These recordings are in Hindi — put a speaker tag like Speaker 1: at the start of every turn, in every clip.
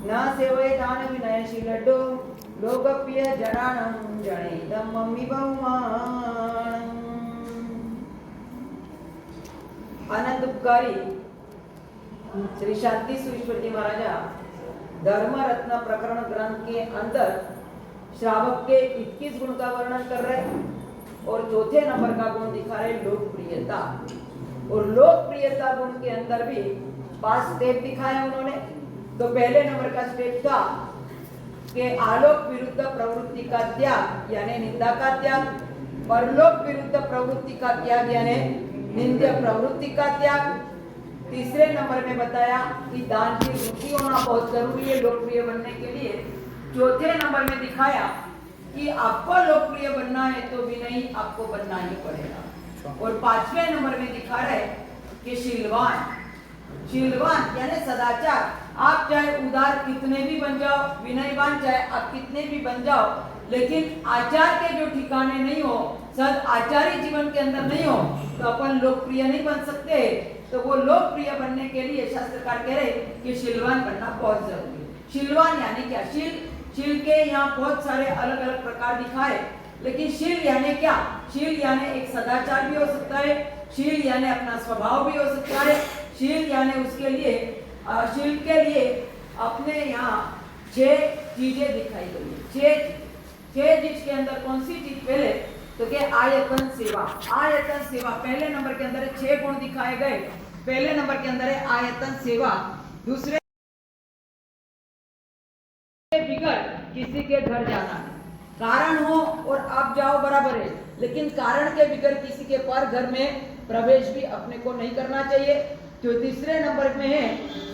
Speaker 1: न सेवयेतान विनयशीलड्डो लोकप्रिय जनानं जनेदं मम्मी बहुमान। आनंदकारी श्री शांति सुरेश्वरी महाराजा धर्म रत्न प्रकरण ग्रंथ के अंदर श्रावक के 21 गुण का वर्णन कर रहे और चौथे नंबर का गुण दिखा रहे लोकप्रियता। और लोकप्रियता गुण के अंदर भी 5 स्टेप दिखाए उन्होंने। तो पहले नंबर का स्टेप था कि आलोक विरुद्ध प्रवृत्ति का त्याग यानी निंदा का त्याग, परलोक विरुद्ध प्रवृत्ति का त्याग यानी निंद्य प्रवृत्ति का त्याग। तीसरे नंबर में बताया कि दान की रुचि होना बहुत जरूरी है लोकप्रिय बनने के लिए। चौथे नंबर में दिखाया कि आपको लोकप्रिय बनना है तो विनयी आपको बनना ही पड़ेगा। और 5वें नंबर में दिखा रहे कि शीलवान, शीलवान यानी सदाचार। आप चाहे उदार कितने भी बन जाओ, विनयवान चाहे आप कितने भी बन जाओ, लेकिन आचार के जो ठिकाने नहीं हो, सद आचारी जीवन के अंदर नहीं हो तो अपन लोकप्रिय नहीं बन सकते। तो वो लोकप्रिय बनने के लिए शास्त्रकार कह रहे कि शीलवान बनना बहुत जरूरी है। शीलवान यानी क्या? शील के यहाँ बहुत सारे अलग अलग प्रकार दिखाए, लेकिन शील यानी क्या? शील यानी एक सदाचार भी हो सकता है, शील यानी अपना स्वभाव भी हो सकता है, शील यानी उसके लिए शील के लिए अपने यहाँ 6 चीजें दिखाई गई है। 6 चीज के अंदर कौन सी चीज? पहले तो क्या? आयतन सेवा। आयतन सेवा पहले नंबर के अंदर 6 गुण दिखाए गए। पहले नंबर के अंदर है आयतन सेवा। दूसरे बिगड़ किसी के घर जाना, कारण हो और आप जाओ बराबर है, लेकिन कारण के बिगड़ किसी के पर घर में प्रवेश भी अपने को नहीं करना चाहिए। तो तीसरे नंबर में है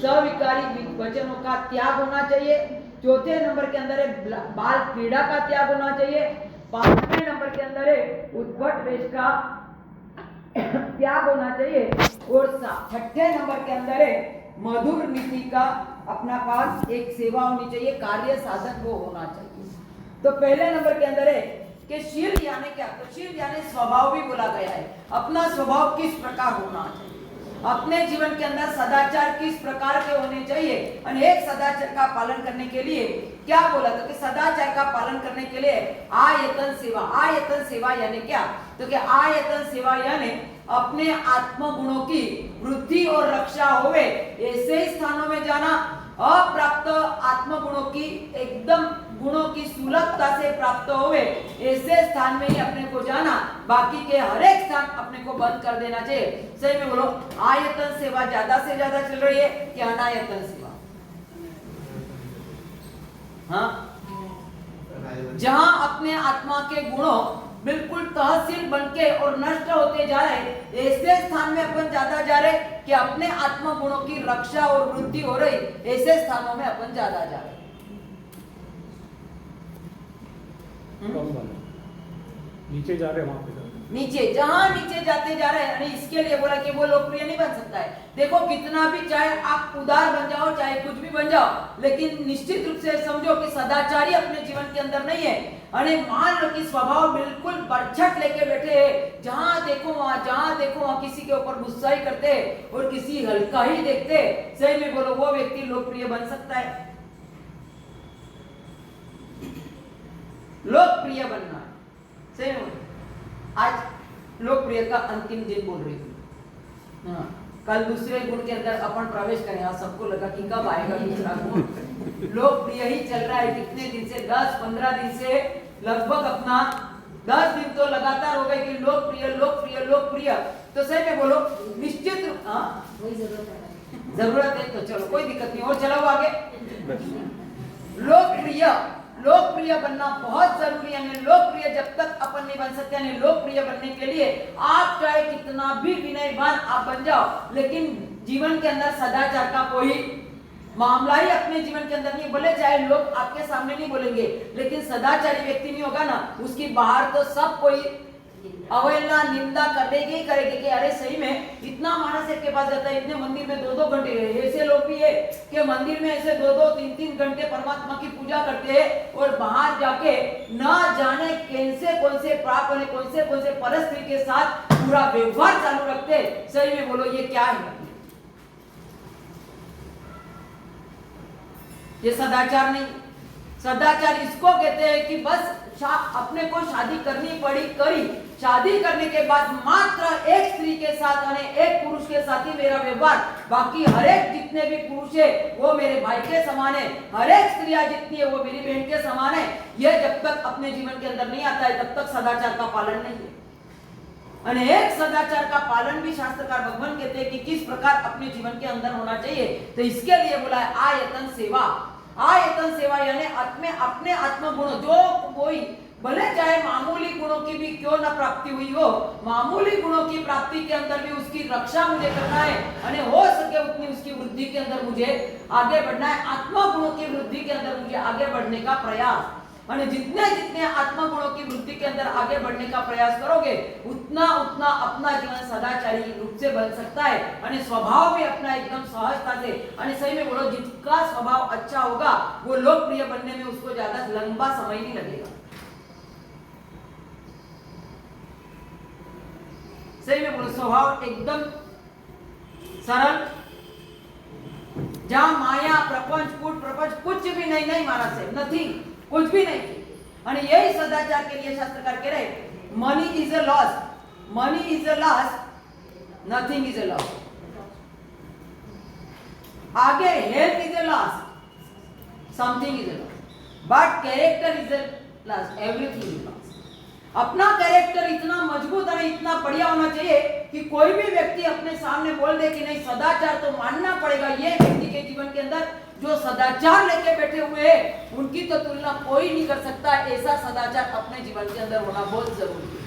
Speaker 1: सविकारी वचनों का त्याग होना चाहिए। चौथे नंबर के अंदर है बाल क्रीड़ा का त्याग होना चाहिए। 5वें नंबर के अंदर है उद्भट वेश का त्याग होना चाहिए। और 6ठे नंबर के अंदर है मधुर नीति का अपना पास एक सेवा होनी चाहिए, कार्य साधन वो होना चाहिए। तो पहले नंबर के अंदर है कि शील यानी क्या? तो शील यानी स्वभाव भी बोला गया है। अपना स्वभाव किस प्रकार होना चाहिए, अपने जीवन के अंदर सदाचार किस प्रकार के होने चाहिए। अनेक सदाचार का पालन करने के लिए क्या बोला? तो कि सदाचार का पालन करने के लिए आयतन सेवा। आयतन सेवा यानी क्या? तो कि आयतन सेवा यानी अपने आत्म गुणों की वृद्धि और रक्षा होवे ऐसे स्थानों में जाना। अप्राप्त आत्म गुणों की एकदम गुणों की सुलभता से प्राप्त होवे ऐसे स्थान में ही अपने को जाना, बाकी के हर एक स्थान अपने को बंद कर देना चाहिए। सही में बोलो, आयतन सेवा ज्यादा से ज्यादा चल रही है कि अनायतन सेवा? हाँ, जहां अपने आत्मा के गुणों बिल्कुल तहसील बनके और नष्ट होते जा रहे ऐसे स्थान में अपन ज्यादा जा रहे कि अपने आत्मा गुणों की रक्षा और वृद्धि हो रही ऐसे स्थानों में अपन ज्यादा जा रहे।
Speaker 2: नीचे जा रहे वहां पे
Speaker 1: नीचे, जहां नीचे जाते जा रहे हैं, इसके लिए बोला कि वो लोकप्रिय नहीं बन सकता है। देखो कितना भी चाहे आप उदार बन जाओ, चाहे कुछ भी बन जाओ, लेकिन निश्चित रूप से समझो कि सदाचारी अपने जीवन के अंदर नहीं है। अरे मान लो कि स्वभाव बिल्कुल बरछट लेके बैठे हैं, जहां देखो वहां किसी के ऊपर गुस्सा ही करते हैं और किसी हल्का ही देखते हैं। सही में बोलो, वो व्यक्ति लोकप्रिय बन सकता है? लोकप्रिय बनना सही में। आज लोकप्रिय का अंतिम दिन बोल रही हूँ। कल दूसरे गुण के अंदर अपन प्रवेश करें। सबको लगा कि कब आएगा दूसरा गुण। लोकप्रिय ही चल रहा है कितने दिन से, 10-15 दिन से लगभग अपना 10 दिन तो लगातार हो गए कि लोकप्रिय लोकप्रिय लोकप्रिय। तो सही में बोलो, निश्चित वही जरूरत है तो चलो कोई दिक्कत नहीं, और चलो आगे। लोकप्रिय बनना बहुत जरूरी है। लोकप्रिय जब तक अपन नहीं बन सकते, यानी लोकप्रिय बनने के लिए आप चाहे कितना भी विनयवान आप बन जाओ, लेकिन जीवन के अंदर सदाचार का कोई मामला ही अपने जीवन के अंदर नहीं। बोले चाहे लोग आपके सामने नहीं बोलेंगे, लेकिन सदाचारी व्यक्ति नहीं होगा ना, उसकी बाहर तो सब कोई अवहेलना निंदा करेगी ही करेगी कि अरे सही में इतना मानस के पास जाता है, इतने मंदिर में 2-2 घंटे रहे। ऐसे लोग भी है कि मंदिर में ऐसे 2-2 3-3 घंटे परमात्मा की पूजा करते हैं और बाहर जाके ना जाने कौन से पाप और कौन से परस्त्री के साथ पूरा व्यवहार चालू रखते हैं। सही में बोलो, ये क्या है? ये सदाचार नहीं। सदाचार इसको कहते हैं कि बस अपने को शादी करनी पड़ी, करी, शादी करने के बाद मात्र एक स्त्री के साथ और एक पुरुष के साथ ही मेरा व्यवहार, बाकी हर एक जितने भी पुरुष है वो मेरे भाई के समान है, हर एक स्त्रियां जितनी है वो मेरी बहन के समान है। ये जब तक अपने जीवन के अंदर नहीं आता है तब तक सदाचार का पालन नहीं है। अनेक सदाचार का पालन भी शास्त्रकार भगवान कहते हैं कि किस प्रकार अपने जीवन के अंदर होना चाहिए। तो इसके लिए बोला है आयतन सेवा। आयतन सेवा यानी अपने आत्म गुणों, जो कोई भले चाहे मामूली गुणों की भी क्यों न प्राप्ति हुई हो, मामूली गुणों की प्राप्ति के अंदर भी उसकी रक्षा मुझे करना है और हो सके उतनी उसकी वृद्धि के अंदर मुझे आगे बढ़ना है। आत्मा गुणों की वृद्धि के अंदर मुझे आगे बढ़ने का प्रयास, और जितने आत्मा गुणों की वृद्धि के अंदर आगे बढ़ने का प्रयास करोगे उतना अपना जीवन सदाचारी रूप से बन सकता है और स्वभाव भी अपना एकदम सहजता से, और सही में बोलो जिसका स्वभाव अच्छा होगा वो लोकप्रिय बनने में उसको ज्यादा लंबा समय नहीं लगेगा। सही में बोलो स्वभाव एकदम सरल, जहां माया प्रपंच कूट प्रपंच कुछ भी नहीं महाराज से नथिंग, कुछ भी नहीं। और यही सदाचार के लिए शास्त्रकार कह रहे money is a loss, money is a loss, nothing is a loss. आगे health is a loss, something is a loss, but character is a loss, everything is loss. अपना कैरेक्टर इतना मजबूत और इतना बढ़िया होना चाहिए कि कोई भी व्यक्ति अपने सामने बोल दे कि नहीं सदाचार तो मानना पड़ेगा। ये व्यक्ति के जीवन के अंदर जो सदाचार लेके बैठे हुए हैं उनकी तो तुलना कोई नहीं कर सकता। ऐसा सदाचार अपने जीवन के अंदर होना बहुत जरूरी है।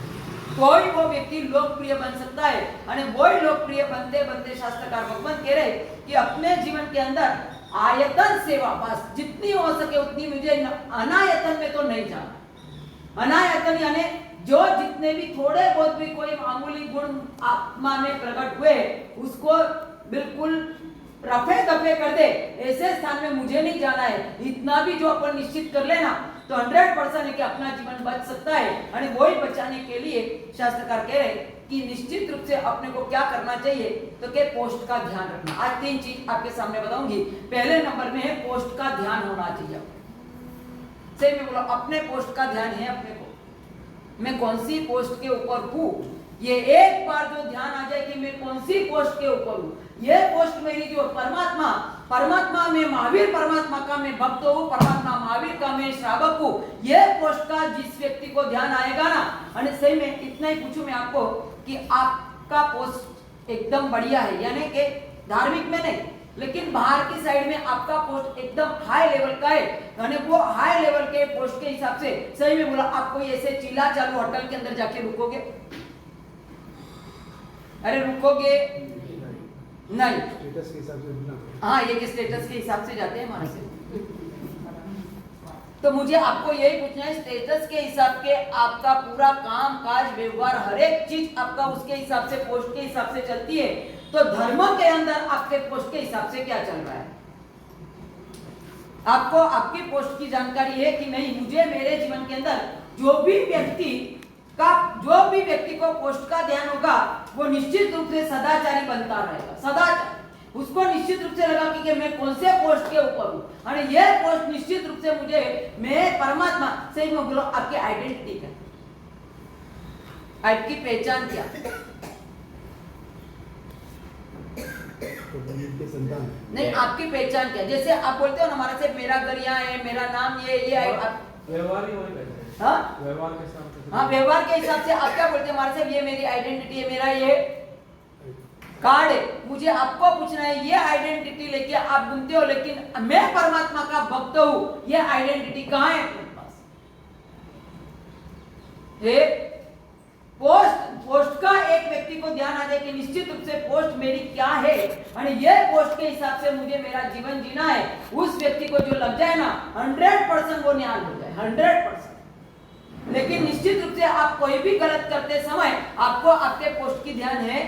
Speaker 1: कोई वो व्यक्ति लोकप्रिय बन सकता है और वही लोकप्रिय बनते बनते शास्त्रकार भगवान कह रहे कि अपने जीवन के अंदर आयतन सेवा, बस जितनी हो सके उतनी मुझे अनायतन में तो नहीं जाना। अनायतन यानी जो जितने भी थोड़े बहुत भी कोई मामूली गुण आत्मा में प्रकट हुए उसको बिल्कुल रफे दफे कर दे, ऐसे स्थान में मुझे नहीं जाना है। इतना भी जो अपन निश्चित कर लेना तो 100% है कि अपना जीवन बच सकता है। और वही बचाने के लिए शास्त्रकार कह रहे कि निश्चित रूप से अपने को क्या करना चाहिए तो के पोस्ट का ध्यान रखना। आज 3 चीज आपके सामने बताऊंगी। पहले नंबर में है पोस्ट का ध्यान होना चाहिए। सही में बोलो अपने पोस्ट का ध्यान है अपने को, मैं कौन सी पोस्ट के ऊपर हूँ। ये एक बार जो ध्यान आ जाए कि मैं कौन सी पोस्ट के ऊपर हूँ, ये पोस्ट मेरी जो परमात्मा में महावीर परमात्मा का मैं भक्त हूँ, परमात्मा महावीर का मैं श्रावक हूँ। ये पोस्ट का जिस व्यक्ति को ध्यान आएगा ना, और सही में इतना ही पूछूं मैं आपको कि आपका पोस्ट एकदम बढ़िया है, यानी कि धार्मिक में नहीं लेकिन बाहर की साइड में आपका पोस्ट एकदम हाई लेवल का है, यानी वो हाई लेवल के पोस्ट के हिसाब से सही में बोला आप कोई ऐसे चिल्ला चालू होटल के अंदर जाके रुकोगे? अरे रुकोगे नहीं,
Speaker 2: स्टेटस के हिसाब से।
Speaker 1: हाँ ये कि स्टेटस के हिसाब से जाते हैं हमारे से। तो मुझे आपको यही पूछना है स्टेटस के हिसाब के आपका पूरा काम काज व्यवहार हर एक चीज आपका उसके हिसाब से पोस्ट के हिसाब से चलती है, तो धर्म के अंदर आपके पोस्ट के हिसाब से क्या चल रहा है? आपको आपकी पोस्ट की जानकारी है कि नहीं? मुझे मेरे जीवन के अंदर जो भी व्यक्ति को पोस्ट का ध्यान होगा वो निश्चित रूप से सदाचारी बनता रहेगा। सदाचार उसको निश्चित रूप से लगा कि मैं कौन से पोस्ट के ऊपर हूँ, और ये पोस्ट निश्चित रूप से मुझे मैं परमात्मा से बोलो आपकी आइडेंटिटी क्या, आपकी पहचान क्या? नहीं आपकी पहचान क्या? जैसे आप बोलते हो ना हमारा से मेरा घर यहाँ है, मेरा नाम ये
Speaker 2: व्यवहार ही वही रहता है।
Speaker 1: हाँ
Speaker 2: व्यवहार के हिसाब से।
Speaker 1: हाँ व्यवहार के हिसाब से आप क्या बोलते हैं हमारे से ये मेरी आइडेंटिटी है, मेरा ये कार्ड है। मुझे आपको पूछना है ये आइडेंटिटी लेके आप घूमते हो, लेकिन मैं परमात्मा का भक्त हूँ, ये आइडेंटिटी कहाँ है अपने पास? पोस्ट का एक व्यक्ति को ध्यान आ जाए कि निश्चित रूप से पोस्ट मेरी क्या है और ये पोस्ट के हिसाब से मुझे मेरा जीवन जीना है। उस व्यक्ति को जो लग जाए ना 100% वो न्याय हो जाए 100%। लेकिन निश्चित रूप से आप कोई भी गलत करते समय आपको आपके पोस्ट की ध्यान है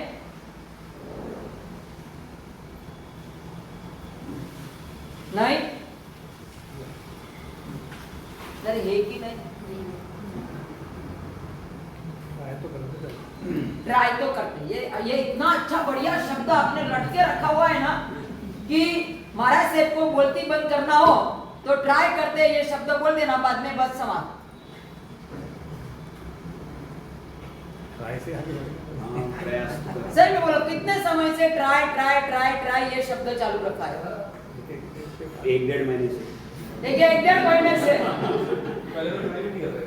Speaker 1: नहीं? है कि नहीं? ट्राई तो करते। ये इतना अच्छा बढ़िया शब्द आपने रट के रखा हुआ है ना कि महाराज साहब को बोलती बंद करना हो तो ट्राई करते ये शब्द बोल देना, बाद में बस समाप्त।
Speaker 2: ट्राई से आगे बढ़ेगा।
Speaker 3: हाँ, प्रयास तो करें।
Speaker 1: सही में बोलो, कितने समय से ट्राई ट्राई ट्राई ट्राई ये शब्द चालू रखा है?
Speaker 3: 1-1.5 महीने से।
Speaker 1: देखिए 1-1.5 महीने से
Speaker 2: पहले तो ट्राई नहीं कर रहे।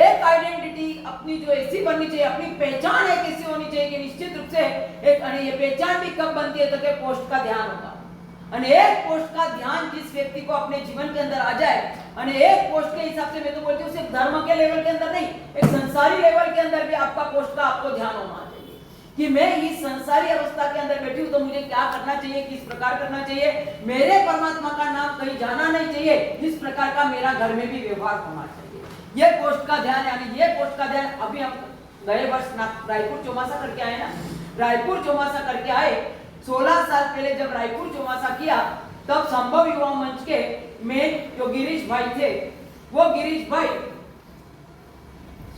Speaker 1: एक आइडेंटिटी अपनी जो ऐसी बननी चाहिए, अपनी पहचान एक ऐसी होनी चाहिए कि निश्चित रूप से एक, और ये पहचान भी कब बनती है तो कि पोस्ट का ध्यान होगा। और एक पोस्ट का ध्यान जिस व्यक्ति को अपने जीवन के अंदर आ जाए, और एक पोस्ट के हिसाब से मैं तो बोलती हूँ सिर्फ धर्म के लेवल के अंदर नहीं, एक संसारी लेवल के अंदर भी आपका पोस्ट का आपको ध्यान होना चाहिए कि मैं इस संसारी अवस्था के अंदर बैठी हूँ तो मुझे क्या करना चाहिए, किस प्रकार करना चाहिए, मेरे परमात्मा का नाम कहीं जाना नहीं चाहिए, इस प्रकार का मेरा घर में भी व्यवहार होना चाहिए। ये पोस्ट का ध्यान, यानी ये पोस्ट का ध्यान। अभी हम गए वर्ष रायपुर चौमासा करके आए ना, रायपुर चौमासा करके आए। 16 साल पहले जब रायपुर चौमासा किया, तब संभव युवा मंच के मेन जो गिरीश भाई थे, वो गिरीश भाई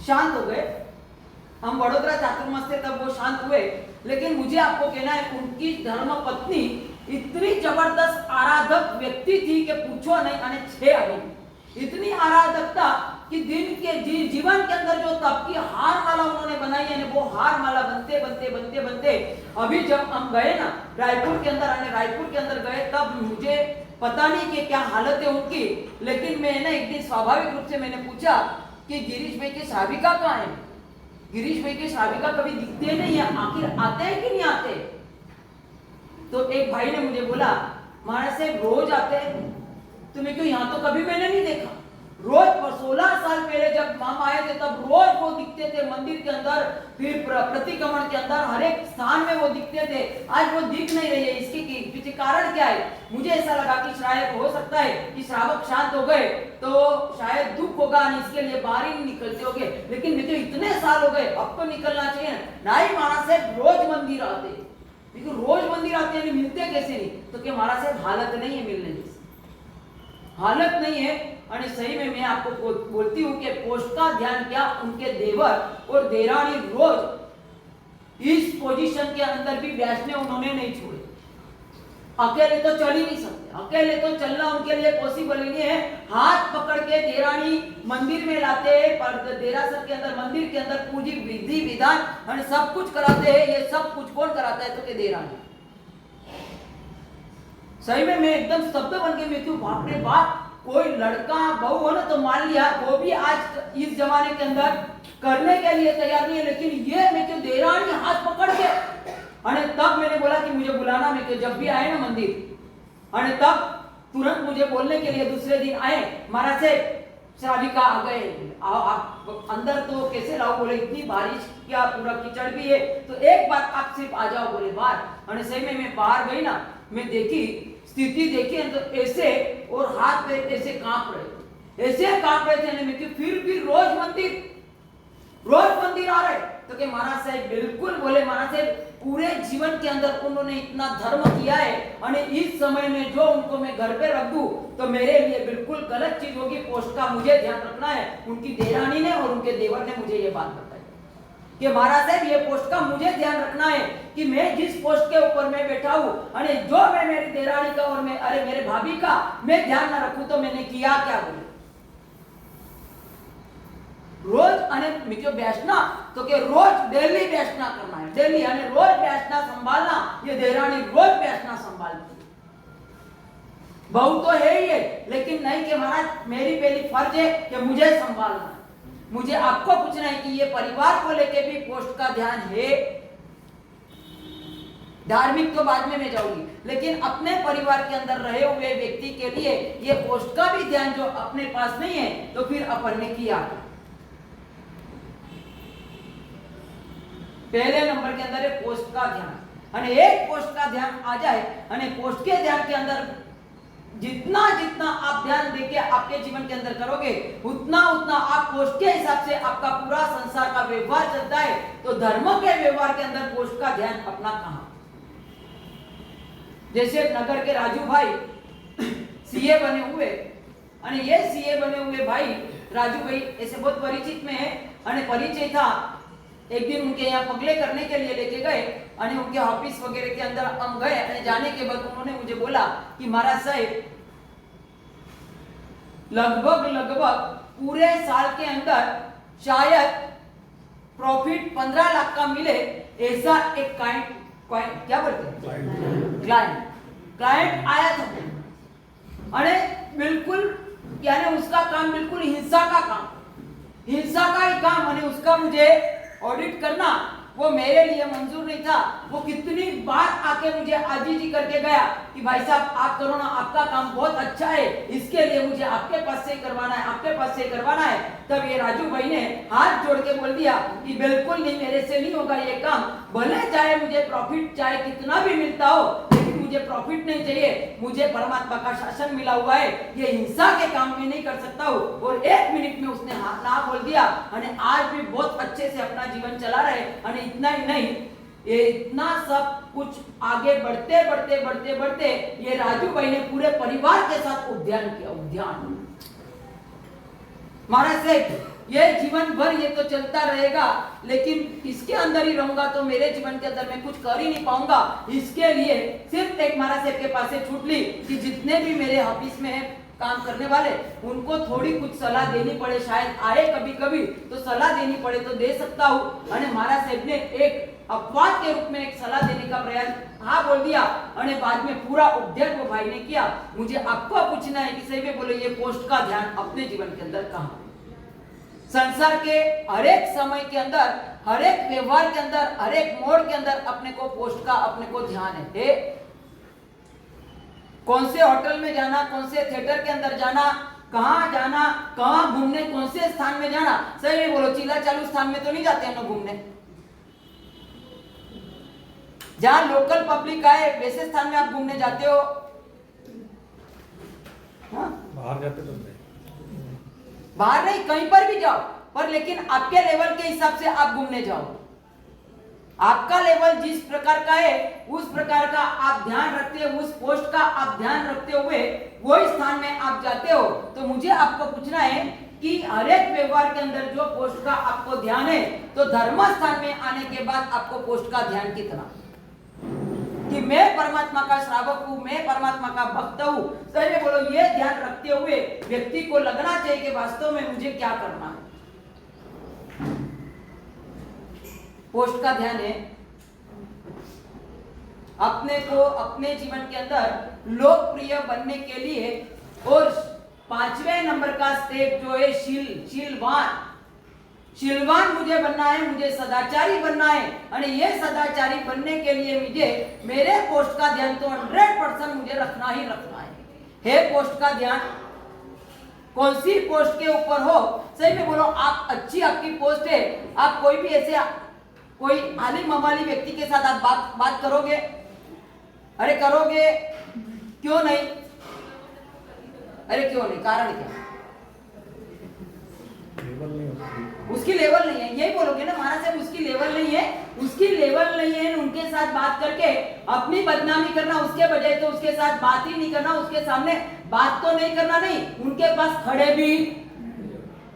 Speaker 1: शांत हो गए। हम वडोदरा चातुर्मास थे तब वो शांत हुए, लेकिन मुझे आपको कहना है उनकी धर्म पत्नी इतनी जबरदस्त आराधक व्यक्ति थी कि पूछो नहीं। अने 6 अभी इतनी आराधकता कि दिन के जीवन के अंदर जो तब की हार माला उन्होंने बनाई है, वो हार माला बनते बनते बनते बनते अभी जब हम गए ना रायपुर के अंदर, आने रायपुर के अंदर गए, तब मुझे पता नहीं कि क्या हालत है उनकी, लेकिन मैं ना एक दिन स्वाभाविक रूप से मैंने पूछा कि गिरीश भाई की श्राविका कहाँ है? गिरीश भाई की श्राविका कभी दिखते नहीं है, आखिर आते हैं कि नहीं आते? तो एक भाई ने मुझे बोला, महाराज साहब रोज आते हैं। तो मैं क्यों, यहाँ तो कभी मैंने नहीं देखा। रोज 16 साल पहले जब हम आए थे तब रोज वो दिखते थे मंदिर के अंदर, फिर प्रतिक्रमण के अंदर, हर एक स्थान में वो दिखते थे। आज वो दिख नहीं रही है। इसके पीछे कारण क्या है? मुझे ऐसा लगा कि शायद हो सकता है कि श्रावक शांत हो गए तो शायद दुख होगा, इसके लिए बाहर ही नहीं निकलते होंगे। लेकिन मुझे इतने साल हो गए, अब तो निकलना चाहिए ना ही। महाराज साहब रोज मंदिर आते, लेकिन रोज मंदिर आते हैं, मिलते कैसे नहीं? तो क्या महाराज साहब हालत नहीं है मिलने जैसी, हालत नहीं है। और सही में मैं आपको बोलती हूँ कि पोस्ट का ध्यान क्या, उनके देवर और देरानी रोज इस पोजीशन के अंदर भी बैठने उन्होंने नहीं छोड़े। अकेले तो चल ही नहीं सकते, अकेले तो चलना उनके लिए पॉसिबल ही नहीं है। हाथ पकड़ के देरानी मंदिर में लाते हैं, पर देरासर के अंदर, मंदिर के अंदर पूरी विधि विधान और सब कुछ कराते हैं। ये सब कुछ कौन कराता है? तो के देरानी। सही में मैं एकदम स्तब्ध बन के मैं क्यों, बाप रे बाप, कोई लड़का बहू हो ना तो मान लिया, वो भी आज इस जमाने के अंदर करने के लिए तैयार नहीं है, लेकिन ये मैं क्यों देरानी हाथ पकड़ के। अरे तब मैंने बोला कि मुझे बुलाना, मैं क्यों जब भी आए ना मंदिर, अरे तब तुरंत मुझे बोलने के लिए दूसरे दिन आए, महाराज से श्राविका आ गए, आप अंदर तो कैसे लाओ? बोले इतनी बारिश क्या, पूरा कीचड़ भी है, तो एक बार आप सिर्फ आ जाओ बोले बाहर। और सही में मैं बाहर गई ना, मैं देखी स्थिति देखी तो ऐसे, और हाथ पे ऐसे कांप रहे, ऐसे कांप रहे थे। मैं फिर भी रोज मंदिर आ रहे। तो कि महाराज साहब बिल्कुल बोले, महाराज साहब पूरे जीवन के अंदर उन्होंने इतना धर्म किया है, और इस समय में जो उनको मैं घर पे रख दूं तो मेरे लिए बिल्कुल गलत चीज होगी। पोस्ट का मुझे ध्यान रखना है। उनकी देरानी ने और उनके देवर ने मुझे ये बात बताई कि महाराज साहब ये पोस्ट का मुझे ध्यान रखना है कि मैं जिस पोस्ट के ऊपर मैं बैठा हूँ, अरे जो मैं मेरी देरानी का और मैं, अरे मेरे भाभी का मैं ध्यान ना रखूं तो मैंने किया क्या? बोले रोज अने मिक्यो बैठना, तो के रोज डेली बैठना करना है, डेली अने रोज बैठना संभालना। ये देरानी रोज बैठना संभालती है, बहू तो है ही है, लेकिन नहीं कि महाराज मेरी पहली फर्ज है कि मुझे संभालना। मुझे आपको पूछना है कि ये परिवार को लेके भी पोस्ट का ध्यान है? धार्मिक तो बाद में मैं जाऊंगी, लेकिन अपने परिवार के अंदर रहे हुए व्यक्ति के लिए ये पोस्ट का भी ध्यान जो अपने पास नहीं है, तो फिर अपन ने किया पहले नंबर के अंदर है पोस्ट का ध्यान। અને એક પોસ્ટ का ध्यान आ जाए, અને पोस्ट के ध्यान के अंदर जितना जितना आप ध्यान देके आपके जीवन के अंदर करोगे, उतना उतना आप पोस्ट के हिसाब से आपका पूरा संसार का व्यवहार चलता है। तो धर्म के व्यवहार के अंदर पोस्ट का ध्यान अपना कहां? जैसे नगर के राजू भाई सीए बने हुए, અને ये सीए बने हुए भाई राजू भाई ऐसे बहुत परिचित में है, અને परिचय था एक दिन उनके यहाँ पगले करने के लिए लेके गए और उनके ऑफिस वगैरह के अंदर हम गए और जाने के बाद उन्होंने मुझे बोला कि महाराज साहब लगभग पूरे साल के अंदर शायद प्रॉफिट 15 लाख का मिले ऐसा एक क्या बोलते हैं क्लाइंट आया था अरे बिल्कुल यानी उसका काम बिल्कुल हिंसा का ही काम यानी उसका मुझे ऑडिट करना वो मेरे लिए मंजूर नहीं था। वो कितनी बार आके मुझे आजीजी करके गया कि भाई साहब आप करो ना, आपका काम बहुत अच्छा है, इसके लिए मुझे आपके पास से करवाना है, आपके पास से करवाना है। तब ये राजू भाई ने हाथ जोड़ के बोल दिया कि बिल्कुल नहीं, मेरे से नहीं होगा ये काम, भले चाहे मुझे प्रॉफिट चाहे कितना भी मिलता हो, लेकिन मुझे प्रॉफिट नहीं चाहिए, मुझे परमात्मा का शासन मिला हुआ है, ये हिंसा के काम में नहीं कर सकता हूँ। और 1 मिनट में उसने हाथ ना बोल दिया और आज भी बहुत अच्छे से अपना जीवन चला रहे। और इतना ही नहीं, ये इतना सब कुछ आगे बढ़ते ये राजू भाई ने पूरे परिवार के साथ उद्यान किया। महाराज से ये जीवन भर ये तो चलता रहेगा, लेकिन इसके अंदर ही रहूंगा तो मेरे जीवन के अंदर मैं कुछ कर ही नहीं पाऊंगा। इसके लिए सिर्फ एक महाराज साहब के पास से छूट ली कि जितने भी मेरे ऑफिस में है काम करने वाले, उनको थोड़ी कुछ सलाह देनी पड़े, शायद आए कभी तो सलाह देनी पड़े तो दे सकता हूँ। और महाराज साहब ने एक अपवाद के रूप में एक सलाह देने का प्रयास हाँ बोल दिया और बाद में पूरा उद्योग वो भाई ने किया। मुझे आपको पूछना है कि सही में बोले, ये पोस्ट का ध्यान अपने जीवन के अंदर कहाँ? संसार के हर एक समय के अंदर, हर एक व्यवहार के अंदर, हर एक मोड़ के अंदर अपने को पोस्ट का अपने को ध्यान है। कौन से होटल में जाना, कौन से थिएटर के अंदर जाना, कहाँ जाना, कहाँ घूमने, कौन से स्थान में जाना। सही में बोलो, चीला चालू स्थान में तो नहीं जाते हैं लोग घूमने। जहां लोकल पब्लिक आए वैसे स्थान में आप घूमने जाते हो? हाँ?
Speaker 2: बाहर जाते तो नहीं,
Speaker 1: बाहर नहीं, कहीं पर भी जाओ, पर लेकिन आपके लेवल के हिसाब से आप घूमने जाओ। आपका लेवल जिस प्रकार का है उस प्रकार का आप ध्यान रखते हो, उस पोस्ट का आप ध्यान रखते हुए वही स्थान में आप जाते हो। तो मुझे आपको पूछना है कि हर एक व्यवहार के अंदर जो पोस्ट का आपको ध्यान है, तो धर्म स्थान में आने के बाद आपको पोस्ट का ध्यान कितना, कि मैं परमात्मा का श्रावक हूं, मैं परमात्मा का भक्त हूं। सही में बोलो, ये ध्यान रखते हुए व्यक्ति को लगना चाहिए कि वास्तव में मुझे क्या करना है। पोस्ट का ध्यान है अपने को अपने जीवन के अंदर लोकप्रिय बनने के लिए, और 5वें नंबर का स्टेप जो है शीलवान मुझे बनना है, मुझे सदाचारी बनना है। और ये सदाचारी बनने के लिए मुझे मेरे पोस्ट का ध्यान तो 100% मुझे रखना ही रखना है। पोस्ट का ध्यान कौन सी पोस्ट के ऊपर हो, सही में बोलो, आप अच्छी आपकी पोस्ट है, आप कोई भी ऐसे कोई आलिम मवाली व्यक्ति के साथ आप बात करोगे? अरे करोगे, क्यों नहीं? अरे क्यों नहीं? कारण क्या?
Speaker 2: लेवल नहीं होता,
Speaker 1: उसकी लेवल नहीं है, यही बोलोगे ना महाराज साहब, उसकी लेवल नहीं है, उसकी लेवल नहीं है। उनके साथ बात करके अपनी बदनामी करना, उसके बजाय तो उसके साथ बात ही नहीं करना, उसके सामने बात तो नहीं करना, नहीं उनके पास खड़े भी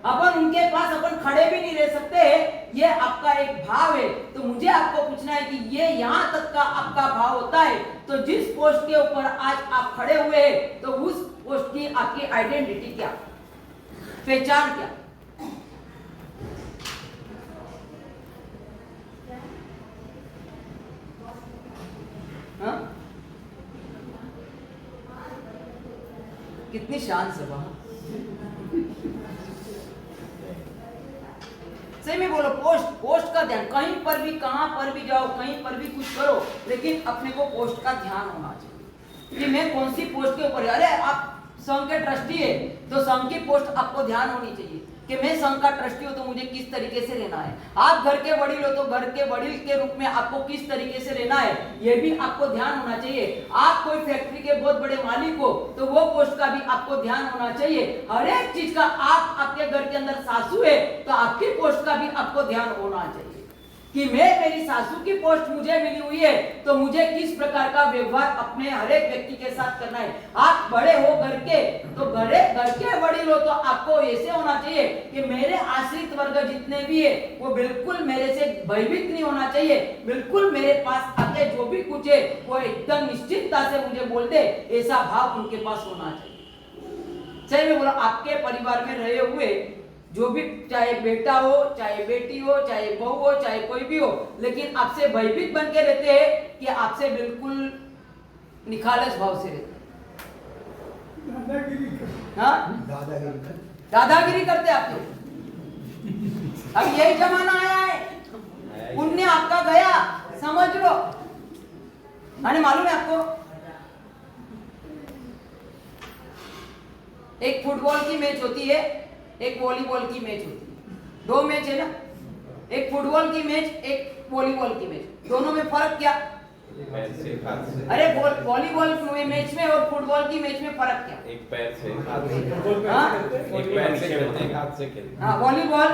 Speaker 1: उनके पास खड़े भी नहीं रह सकते। ये आपका एक भाव है। तो मुझे आपको पूछना है कि ये यहाँ तक का आपका भाव होता है, तो जिस पोस्ट के ऊपर आज आप खड़े हुए हैं, तो उस पोस्ट की आपकी आइडेंटिटी क्या, पहचान क्या? हाँ? कितनी शान सभा। सही में बोलो, पोस्ट का ध्यान, कहीं पर भी कहां पर भी जाओ, कहीं पर भी कुछ करो, लेकिन अपने को पोस्ट का ध्यान होना चाहिए कि मैं कौन सी पोस्ट के ऊपर है। अरे आप संघ के ट्रस्टी है तो संघ की पोस्ट आपको ध्यान होनी चाहिए कि मैं संघ का ट्रस्टी हूं तो मुझे किस तरीके से रहना है। आप घर के वडील हो तो घर के वडील के रूप में आपको किस तरीके से रहना है, यह भी आपको ध्यान होना चाहिए। आप कोई फैक्ट्री के बहुत बड़े मालिक हो तो वो पोस्ट का भी आपको ध्यान होना चाहिए। हर एक चीज का, आप आपके घर के अंदर सासू है तो आपकी पोस्ट का भी आपको ध्यान होना चाहिए कि मेरी सासू की पोस्ट मुझे मिली हुई है तो मुझे किस प्रकार का व्यवहार अपने हर एक व्यक्ति के साथ करना है। आप बड़े हो घर के तो घर के वडील हो तो आपको ऐसे होना चाहिए कि मेरे आश्रित वर्ग जितने भी है वो बिल्कुल मेरे से भयभीत नहीं होना चाहिए, बिल्कुल मेरे पास आके जो भी कुछ है वो एकदम निश्चितता से मुझे बोल दे, ऐसा भाव उनके पास होना चाहिए। सही में बोला, आपके परिवार में रहे हुए जो भी, चाहे बेटा हो, चाहे बेटी हो, चाहे बहू हो, चाहे कोई भी हो, लेकिन आपसे भयभीत बन के रहते हैं कि आपसे बिल्कुल निखालस भाव से रहते हैं, दादागिरी करते आपके। अब यही जमाना आया है, पुण्य आपका गया, समझ लो। मैंने मालूम है आपको, एक फुटबॉल की मैच होती है, एक वॉलीबॉल की मैच होती है, दो मैच है ना, एक फुटबॉल की मैच, एक वॉलीबॉल की मैच, दोनों में फर्क क्या? अरे वॉलीबॉल मैच में और फुटबॉल की मैच में फर्क क्या?
Speaker 4: एक पैर से हाथ से,
Speaker 3: एक पैर से
Speaker 4: खेलते हैं, हाथ से खेलते हैं।
Speaker 1: हाँ, वॉलीबॉल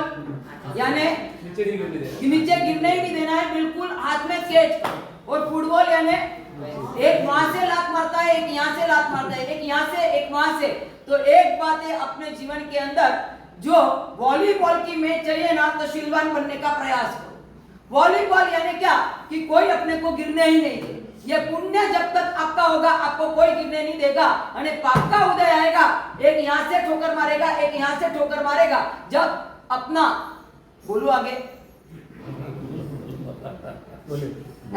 Speaker 1: यानी नीचे गिरने ही नहीं देना है, बिल्कुल हाथ में कैच। और फुटबॉल यानी एक वहां से लात मारता है, एक यहाँ से लात मारता है, एक यहाँ से, एक वहां से। तो एक बात है, अपने जीवन के अंदर जो वॉलीबॉल की मैच चाहिए ना, तो शीलवान बनने का प्रयास करो। वॉलीबॉल यानी क्या कि कोई अपने को गिरने ही नहीं दे। ये पुण्य जब तक आपका होगा, आपको कोई गिरने नहीं देगा। और पाप का उदय आएगा, एक यहाँ से ठोकर मारेगा, एक यहाँ से ठोकर मारेगा। जब अपना बोलो आगे,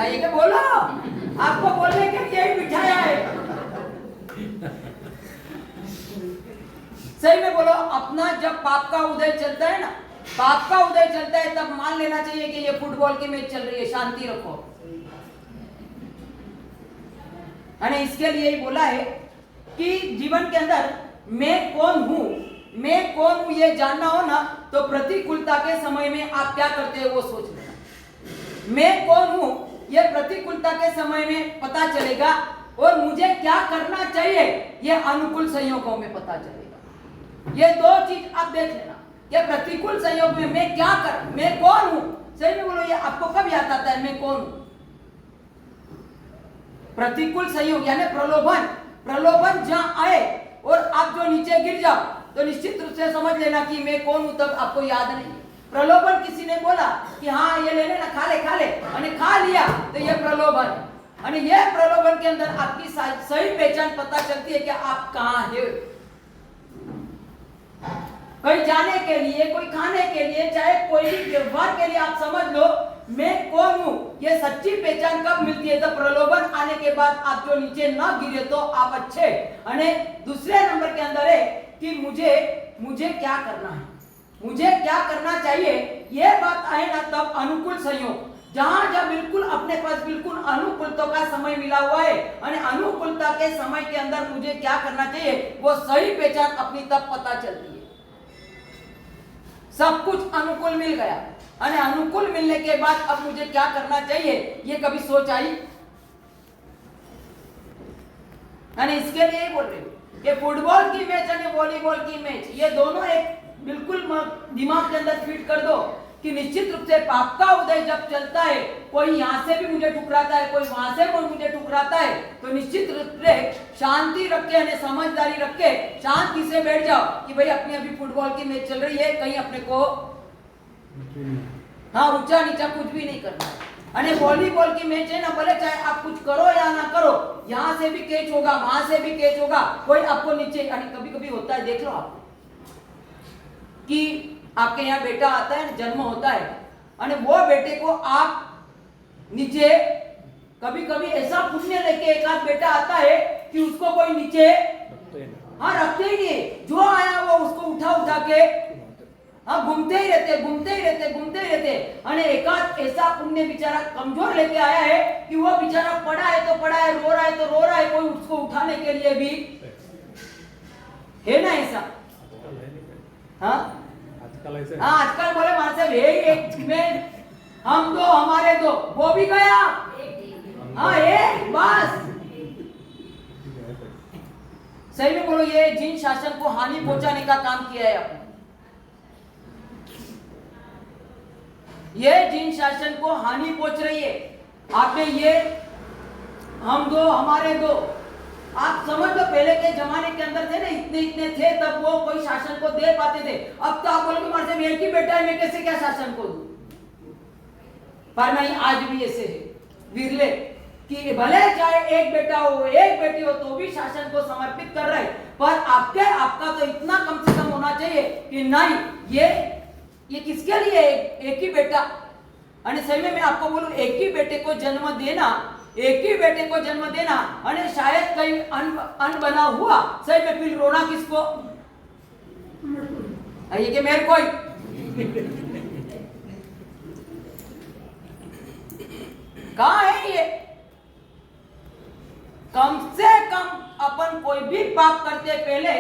Speaker 1: ये क्या बोलो, आपको बोलने के लिए ही बिठाया है। सही में बोलो, अपना जब पाप का उदय चलता है ना, पाप का उदय चलता है, तब मान लेना चाहिए कि ये फुटबॉल की मैच चल रही है, शांति रखो। मैंने इसके लिए ही बोला है कि जीवन के अंदर मैं कौन हूं ये जानना हो ना, तो प्रतिकूलता के समय में आप क्या करते हैं वो सोच लेना। मैं कौन हूं ये प्रतिकूलता के समय में पता चलेगा, और मुझे क्या करना चाहिए ये अनुकूल संयोगों में पता चलेगा। ये दो चीज आप देख लेना कि प्रतिकूल संयोग में मैं क्या कर, मैं कौन हूं। सही में बोलो, ये आपको कब याद आता है मैं कौन हूं? प्रतिकूल संयोग यानी प्रलोभन जहां आए और आप जो नीचे गिर जाओ, तो निश्चित रूप से समझ लेना कि मैं कौन हूं, तब आपको याद नहीं। प्रलोभन किसी ने बोला कि हाँ ये ले लेना, खा ले और खा लिया, तो ये प्रलोभन है। और ये प्रलोभन के अंदर आपकी सही पहचान पता चलती है कि आप कहां है। कहीं जाने के लिए, कोई खाने के लिए, चाहे कोई भी व्यवहार के लिए आप समझ लो मैं कौन हूं। ये सच्ची पहचान कब मिलती है? तो प्रलोभन आने के बाद आप जो नीचे ना गिरे तो आप अच्छे। अने दूसरे नंबर के अंदर है कि मुझे क्या करना है, मुझे क्या करना चाहिए, ये बात आए ना, तब अनुकूल संयोग, जब बिल्कुल अपने पास बिल्कुल अनुकूलता का समय मिला हुआ है, और अनुकूलता के समय के अंदर मुझे क्या करना चाहिए वो सही पहचान अपनी तब पता चलती है। सब कुछ अनुकूल मिल गया, और अनुकूल मिलने के बाद अब मुझे क्या करना चाहिए ये कभी सोच आई? इसके लिए ही बोल रही हूँ कि फुटबॉल की मैच और वॉलीबॉल की मैच, ये दोनों एक बिल्कुल दिमाग के अंदर फिट कर दो कि निश्चित रूप से पाप का उदय जब चलता है, कोई यहाँ से भी मुझे ठुकराता है, कोई वहां से मुझे ठुकराता है, तो निश्चित रूप से शांति रख के, समझदारी रख के शांति से बैठ जाओ कि भाई अपनी अभी फुटबॉल की मैच चल रही है, कहीं अपने को ऊंचा नीचा कुछ भी नहीं करना है। अरे वॉलीबॉल की मैच है ना, भले चाहे आप कुछ करो या ना करो, यहाँ से भी कैच होगा, वहां से भी कैच होगा, कोई आपको नीचे, कभी कभी होता है, देख लो आप कि आपके यहाँ बेटा आता है, जन्म होता है, और वो बेटे को आप नीचे, कभी कभी ऐसा पुण्य लेके एक आध बेटा आता है कि उसको कोई नीचे रखते ही नहीं, जो आया वो उसको उठा के घूमते ही रहते। और एक आध ऐसा पुण्य बेचारा कमजोर लेके आया है कि वो बेचारा पड़ा है, रो रहा है, कोई उसको उठाने के लिए भी है ना ऐसा। आजकल बोले मानसे एक में हम दो हमारे दो, वो भी गया। एक बस। सही में बोलो, ये जिन शासन को हानि पहुंचाने का काम किया है आपने, ये जिन शासन को हानि पहुंच रही है, आपने ये हम दो हमारे दो, आप समझ लो पहले के जमाने के अंदर थे ना, इतने इतने थे तब वो कोई शासन को दे पाते थे। अब तो आप बोलोगे मार से एक ही बेटा है, मैं कैसे क्या शासन को दूं? पर नहीं, आज भी ऐसे है विरले कि भले चाहे एक बेटा हो एक बेटी हो तो भी शासन को समर्पित कर रहे, पर आपका तो इतना कम से कम होना चाहिए कि नहीं, ये किसके लिए एक ही बेटा। અને सही में मैं आपको बोलूं, एक ही बेटे को जन्म देना અને शायद कहीं अन बना हुआ, सही में फिर रोना किसको? ये कि मेरे कोई कहाँ है ये? कम से कम अपन कोई भी पाप करते पहले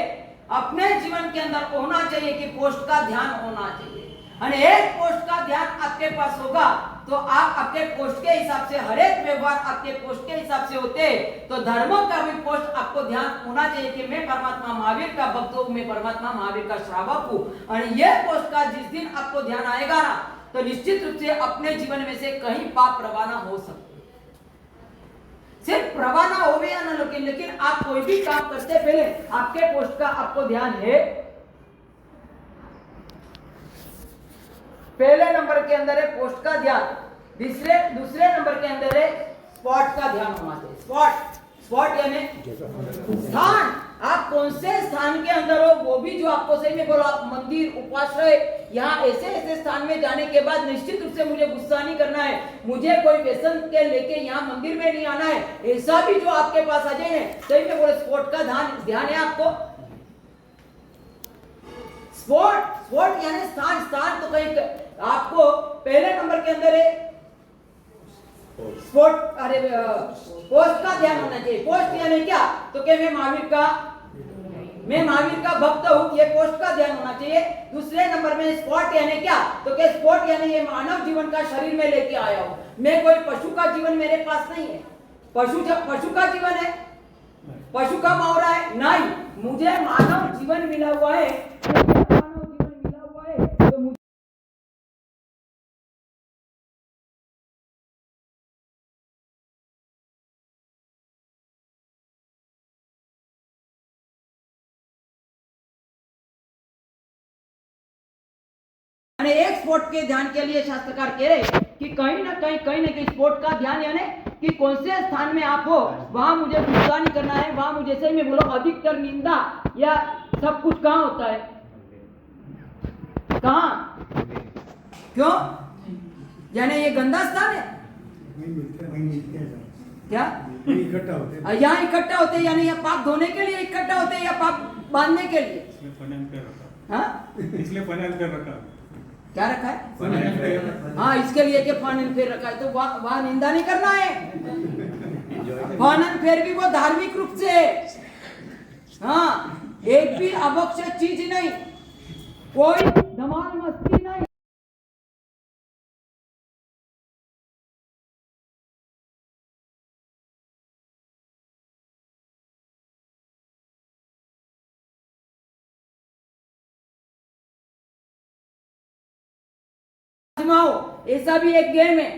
Speaker 1: अपने जीवन के अंदर होना चाहिए कि पोस्ट का ध्यान होना चाहिए। और एक पोस्ट का ध्यान आपके पास होगा तो आप अपने पोस्ट के हिसाब से, हर एक व्यवहार आपके पोस्ट के हिसाब से होते, तो धर्म का भी पोस्ट आपको ध्यान होना चाहिए कि मैं परमात्मा महावीर का भक्त हूं, मैं परमात्मा महावीर का श्रावक हूं। और ये पोस्ट का जिस दिन आपको ध्यान आएगा ना, तो निश्चित रूप से अपने जीवन में से कहीं पाप रवाना हो सकते, सिर्फ रवाना हो गया ना, लेकिन आप कोई भी काम करते पहले आपके पोस्ट का आपको ध्यान है। पहले नंबर के अंदर है पोस्ट का ध्यान, दूसरे नंबर के अंदर है स्पॉट का ध्यान होना चाहिए। स्पॉट यानी स्थान, आप कौन से स्थान के अंदर हो, वो भी जो आपको सही में बोलो, आप मंदिर, उपाश्रय, यहाँ ऐसे स्थान में जाने के बाद निश्चित रूप से मुझे गुस्सा नहीं करना है, मुझे कोई व्यसन के लेके यहाँ मंदिर में नहीं आना है, ऐसा भी जो आपके पास आ जाए, सही में बोलो स्पॉट का ध्यान है आपको। स्पॉट यानी स्थान तो कहीं आपको पहले नंबर के अंदर है पोस्ट का ध्यान होना चाहिए। पोस्ट यानी क्या? तो क्या मैं महावीर का भक्त हूं, ये पोस्ट का ध्यान होना चाहिए। दूसरे नंबर में स्पॉट यानी क्या? तो क्या स्पॉट यानी ये मानव जीवन का शरीर में लेके आया हूं, मैं कोई पशु का जीवन मेरे पास नहीं है। पशु का जीवन है, पशु का मावरा है नहीं, मुझे मानव जीवन मिला हुआ है, तो मुझे एक स्पॉट के ध्यान के लिए शास्त्रकार कह रहे कि कहीं ना कहीं स्पॉट का ध्यान यानी कि कौन से स्थान में आप हो, वहां मुझे गुस्सा नहीं करना है, वहां मुझे सही में बोलो अधिकतर निंदा या सब कुछ कहाँ होता है, कहाँ, क्यों? यानी ये गंदा स्थान है क्या? यहाँ इकट्ठा होते यानी यहाँ पाप धोने के लिए इकट्ठा होते या पाप बांधने के लिए?
Speaker 3: इसलिए फाइनल कर रखा,
Speaker 1: क्या रखा है? हाँ, इसके लिए कि फानन फेर रखा है, तो वहां निंदा नहीं करना है। फानन फेर भी वो धार्मिक रूप से है, हाँ, एक भी आवश्यक चीज नहीं, कोई धमाल मस्ती नहीं। ऐसा भी एक गेम है,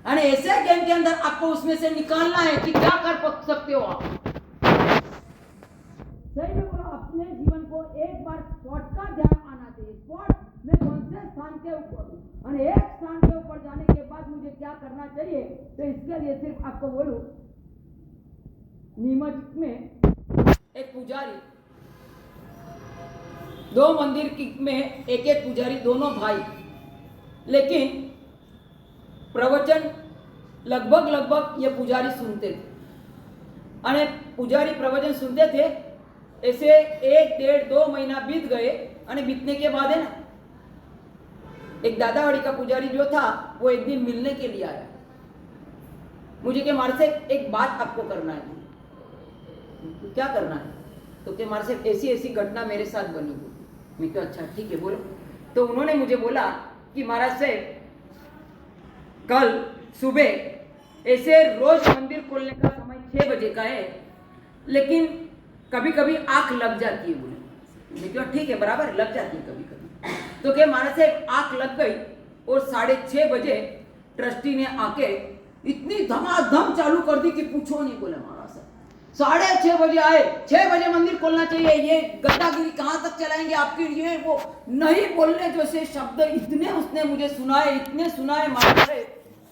Speaker 1: और ऐसे गेम के अंदर आपको उसमें से निकालना है कि क्या कर सकते हो आप। सही में बोलो, अपने जीवन को एक बार स्पॉट का ध्यान आना चाहिए। स्पॉट में कौन से स्थान के ऊपर हूं, और एक स्थान के ऊपर जाने के बाद मुझे क्या करना चाहिए, तो इसके लिए सिर्फ आपको बोलूं, नीमच में एक पुजारी, दो मंदिर में एक पुजारी, दोनों भाई, लेकिन प्रवचन लगभग ये पुजारी सुनते थे। अने पुजारी प्रवचन सुनते थे, ऐसे 1, 1.5, 2 महीना बीत गए, अने बीतने के बाद है ना, एक दादावाड़ी का पुजारी जो था वो एक दिन मिलने के लिए आया, मुझे के मार से एक बात आपको करना है। क्या करना है? तो के मार से ऐसी घटना मेरे साथ बनी हुई। मैं क्या, अच्छा ठीक है बोलो। तो उन्होंने मुझे बोला कि महाराज से कल सुबह ऐसे रोज मंदिर खोलने का समय 6 बजे का है, लेकिन कभी कभी आंख लग जाती है बोले। मैं क्या, ठीक है बराबर लग जाती है कभी कभी। तो क्या महाराज से आंख लग गई, और 6:30 बजे ट्रस्टी ने आके इतनी धमाधम चालू कर दी कि पूछो नहीं, बोले महाराज साहब 6:30 बजे आए, 6 बजे मंदिर खोलना चाहिए, ये गद्दागिरी कहाँ तक चलाएंगे आपकी, ये वो नहीं बोलने जैसे शब्द इतने उसने मुझे सुनाए, इतने सुनाए महाराज साहब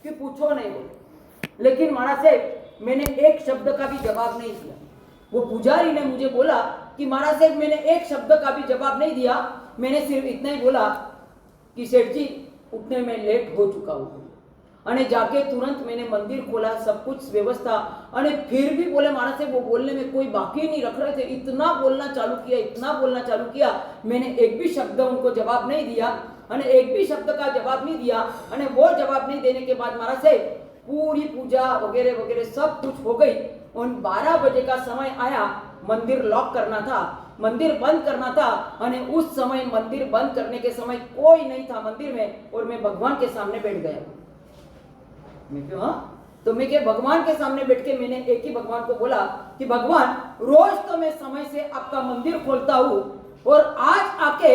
Speaker 1: कि पूछो नहीं बोले। लेकिन महाराज साहब मैंने एक शब्द का भी जवाब नहीं दिया। वो पुजारी ने मुझे बोला कि महाराज साहब मैंने एक शब्द का भी जवाब नहीं दिया, मैंने सिर्फ इतना ही बोला कि सेठ जी उठने में लेट हो चुका हूँ, अने जाके तुरंत मैंने मंदिर खोला, सब कुछ व्यवस्था, अने फिर भी बोले महाराज साहब वो बोलने में कोई बाकी नहीं रख रहे थे, इतना बोलना चालू किया, इतना बोलना चालू किया, मैंने एक भी शब्द उनको जवाब नहीं दिया, अने एक भी शब्द का जवाब नहीं दिया। अने वो जवाब नहीं देने के बाद महाराज साहब पूरी पूजा वगैरह वगैरह सब कुछ हो गई और 12 बजे का समय आया, मंदिर लॉक करना था, मंदिर बंद करना था। अने उस समय मंदिर बंद करने के समय कोई नहीं था मंदिर में और मैं भगवान के सामने बैठ गया। मैं क्यों, तो मैं क्या भगवान के सामने बैठ के मैंने एक ही भगवान को बोला कि भगवान रोज तो मैं समय से आपका मंदिर खोलता हूँ और आज आके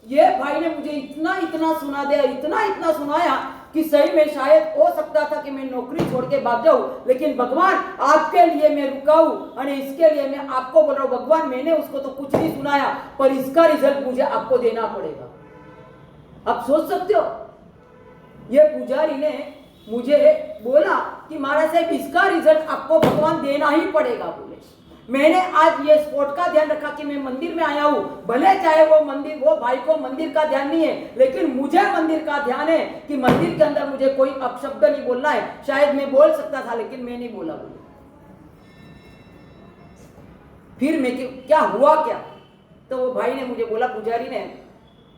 Speaker 1: ये भाई ने मुझे इतना इतना सुना दिया, इतना इतना सुनाया कि सही में शायद हो सकता था कि मैं नौकरी छोड़ के भाग जाऊं, लेकिन भगवान आपके लिए मैं रुका हूं और इसके लिए मैं आपको बोल रहा हूं भगवान मैंने उसको तो कुछ नहीं सुनाया पर इसका रिजल्ट मुझे आपको देना पड़ेगा। आप सोच सकते हो ये पुजारी ने मुझे बोला कि महाराज साहब इसका रिजल्ट आपको भगवान देना ही पड़ेगा। बोले मैंने आज ये स्पॉट का ध्यान रखा कि मैं मंदिर में आया हूं, भले चाहे वो मंदिर वो भाई को मंदिर का ध्यान नहीं है, लेकिन मुझे मंदिर का ध्यान है कि मंदिर के अंदर मुझे कोई अपशब्द नहीं बोलना है। शायद मैं बोल सकता था लेकिन मैं नहीं बोला। बोले फिर मैं क्या हुआ क्या, तो वो भाई ने मुझे बोला पुजारी ने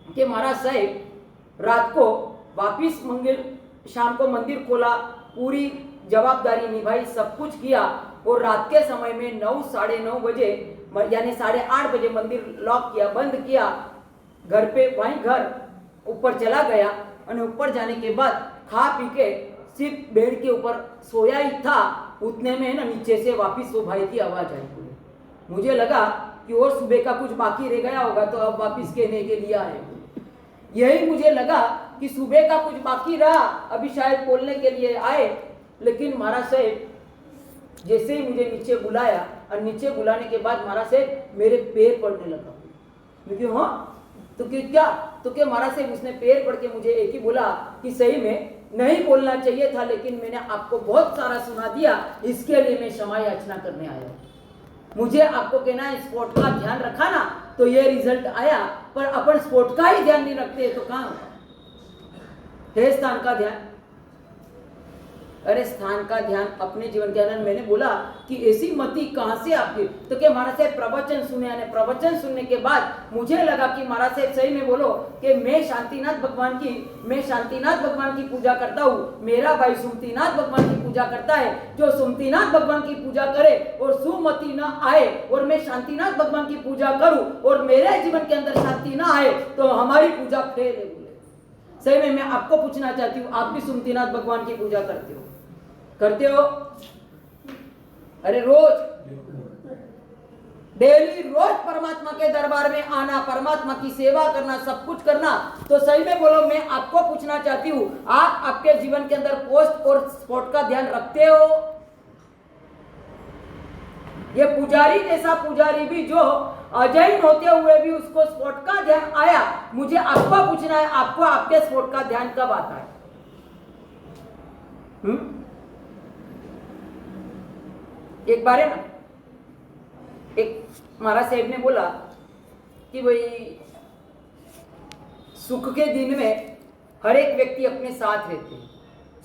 Speaker 1: कि महाराज साहब रात को वापिस शाम को मंदिर खोला, पूरी जवाबदारी निभाई, सब कुछ किया और रात के समय में 9 साढ़े 9 बजे यानी 8:30 बजे मंदिर लॉक किया, बंद किया, घर पे वहीं घर ऊपर चला गया और ऊपर जाने के बाद खा पी के सिर्फ बेड के ऊपर सोया ही था, उतने में ना नीचे से वापिस वो भाई की आवाज आई। मुझे लगा कि और सुबह का कुछ बाकी रह गया होगा तो अब वापिस कहने के लिए आए। यही मुझे लगा कि सुबह का कुछ बाकी रहा, अभी शायद बोलने के लिए आए। लेकिन महाराज साहब जैसे ही मुझे नीचे बुलाया और नीचे बुलाने के बाद महाराज साहब मेरे पैर पड़ने लगा। मैं क्यों, हाँ तो क्या, तो क्या महाराज साहब उसने पैर पड़ के मुझे एक ही बोला कि सही में नहीं बोलना चाहिए था लेकिन मैंने आपको बहुत सारा सुना दिया, इसके लिए मैं क्षमा याचना करने आया। मुझे आपको कहना है स्पोर्ट का ध्यान रखा ना तो ये रिजल्ट आया, पर अपन स्पोर्ट का ही ध्यान नहीं रखते तो कहाँ है स्थान का ध्यान। अरे स्थान का ध्यान अपने जीवन के अंदर। मैंने बोला कि ऐसी मति कहां से आपकी, तो क्या महाराज साहब प्रवचन सुने, यानी प्रवचन सुनने के बाद मुझे लगा कि महाराज साहब सही में बोलो कि मैं शांतिनाथ भगवान की पूजा करता हूँ, मेरा भाई सुमतिनाथ भगवान की पूजा करता है। जो सुमतिनाथ भगवान की पूजा करे और सुमति न आए और मैं शांतिनाथ भगवान की पूजा करूं और मेरे जीवन के अंदर शांति न आए तो हमारी पूजा फेल है। सही में मैं आपको पूछना चाहती हूँ, आप भी सुमतिनाथ भगवान की पूजा करते हो? अरे रोज डेली रोज परमात्मा के दरबार में आना, परमात्मा की सेवा करना, सब कुछ करना। तो सही में बोलो मैं आपको पूछना चाहती हूँ, आप आपके जीवन के अंदर पोस्ट और स्पॉट का ध्यान रखते हो? ये पुजारी जैसा पुजारी भी जो अजैन होते हुए भी उसको स्पॉट का ध्यान आया, मुझे आपको पूछना है आपको आपके स्पॉट का ध्यान कब आता है? एक बार है ना, एक महाराज साहब ने बोला कि भाई सुख के दिन में हर एक व्यक्ति अपने साथ रहते हैं,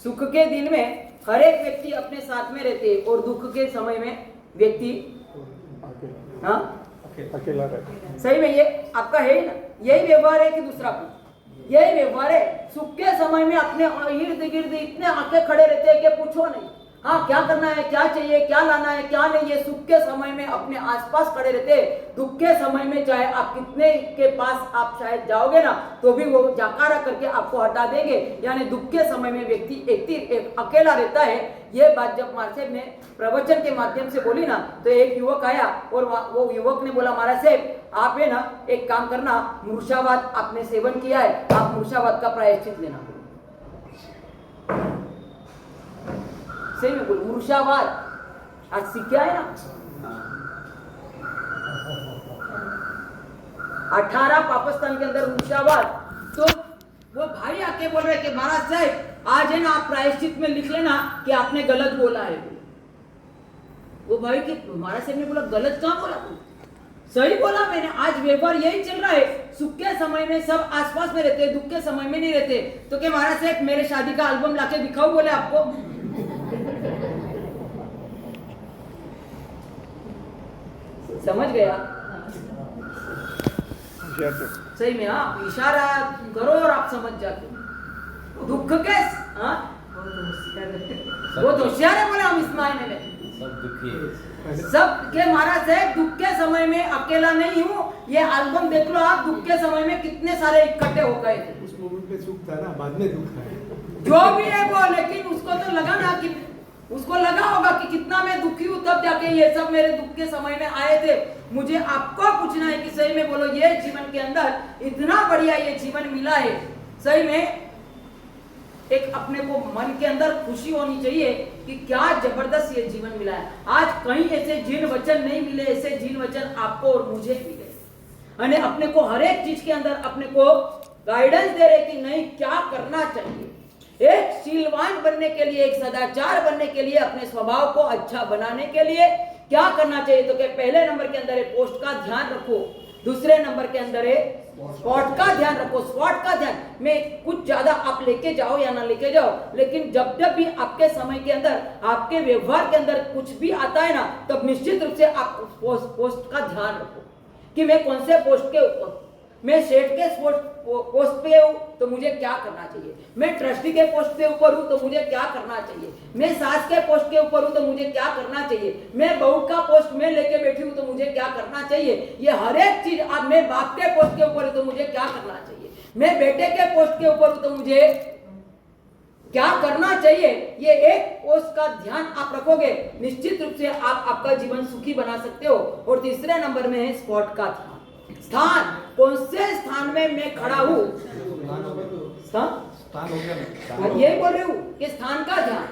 Speaker 1: सुख के दिन में हर एक व्यक्ति अपने साथ में रहते हैं और दुख के समय में व्यक्ति
Speaker 2: अकेला रहता।
Speaker 1: सही में ये आपका है ही ना, यही व्यवहार है कि दूसरा कुछ? यही व्यवहार है। सुख के समय में अपने इर्द गिर्द इतने आंखें खड़े रहते हैं कि पूछो नहीं, हाँ क्या करना है, क्या चाहिए, क्या लाना है, क्या नहीं। ये सुख के समय में अपने आसपास खड़े रहते हैं, दुख के समय में चाहे आप कितने के पास आप शायद जाओगे ना तो भी वो जाकारा करके आपको हटा देंगे। यानी दुख के समय में व्यक्ति एक अकेला रहता है। ये बात जब महाराज साहब ने प्रवचन के माध्यम से बोली ना तो एक युवक आया और वो युवक ने बोला महाराज साहब आप है ना एक काम करना, मूर्छावाद आपने सेवन किया है, आप मूर्छावाद का प्रायश्चित लेना। सही में बोलो, मूर्छावाद आज सीखा है ना। 18 पाकिस्तान के अंदर मूर्छावाद। तो वो भाई आके बोल रहे कि महाराज साहब आज है ना आप प्रायश्चित में लिख लेना कि आपने गलत बोला है। वो भाई कि महाराज साहब ने बोला गलत कहाँ बोला तू? सही बोला मैंने। आज व्यवहार यही चल रहा है, सुख के समय में सब आसपास में रहते, दुख के समय में नहीं रहते। तो क्या महाराज साहब मेरे शादी का एल्बम लाके दिखाओ बोले आपको? समझ गया? सही में हाँ, इशारा करो और आप समझ जाते। दुख के हाँ वो होशियार है बोले हम इस मायने में
Speaker 4: सब दुखी है।
Speaker 1: सब के महाराज साहब दुख के समय में अकेला नहीं हूँ। ये एल्बम देख लो आप, दुख के समय में कितने सारे इकट्ठे हो गए थे।
Speaker 2: उस मोमेंट पे सुख था ना, बाद में दुख है।
Speaker 1: जो भी है वो, लेकिन उसको तो लगा ना कि उसको लगा होगा कि कितना मैं दुखी हूँ, तब जाके ये सब मेरे दुख के समय में आए थे। मुझे आपको पूछना है कि सही में बोलो, ये जीवन के अंदर इतना बढ़िया ये जीवन मिला है, सही में एक अपने को मन के अंदर खुशी होनी चाहिए कि क्या जबरदस्त ये जीवन मिला है। आज कहीं ऐसे जीन वचन नहीं मिले, ऐसे जीन वचन आपको और मुझे मिले। यानी अपने को हर एक चीज के अंदर अपने को गाइडेंस दे रहे कि नहीं क्या करना चाहिए। एक शीलवान बनने के लिए, एक सदाचार बनने के लिए, अपने स्वभाव को अच्छा बनाने के लिए क्या करना चाहिए। तो क्या पहले नंबर के अंदर है पोस्ट का ध्यान रखो, दूसरे नंबर के अंदर है स्पॉट का ध्यान रखो। स्पॉट का ध्यान में कुछ ज्यादा आप लेके जाओ या ना लेके जाओ, लेकिन जब जब भी आपके समय के अंदर आपके व्यवहार के अंदर कुछ भी आता है ना, तब निश्चित रूप से आप पोस्ट का ध्यान रखो कि मैं कौन से पोस्ट के ऊपर, मैं सेठ के पोस्ट पे हूं तो मुझे क्या करना चाहिए, मैं ट्रस्टी के पोस्ट के ऊपर हूं तो मुझे क्या करना चाहिए, मैं सास के पोस्ट के ऊपर हूं तो मुझे क्या करना चाहिए, मैं बहू का पोस्ट में लेके बैठी हूं तो मुझे क्या करना चाहिए। ये हर एक चीज, अब मैं बाप के पोस्ट के ऊपर हूं तो मुझे क्या करना चाहिए, मैं बेटे के पोस्ट के ऊपर हूं तो मुझे क्या करना चाहिए। ये एक पोस्ट का ध्यान आप रखोगे, निश्चित रूप से आप आपका जीवन सुखी बना सकते हो। और तीसरे नंबर में है स्पॉट का ध्यान। स्थान, कौन से स्थान में मैं खड़ा हूँ,
Speaker 2: स्थान हो गया।
Speaker 1: ये बोल रही हूँ कि स्थान का ध्यान,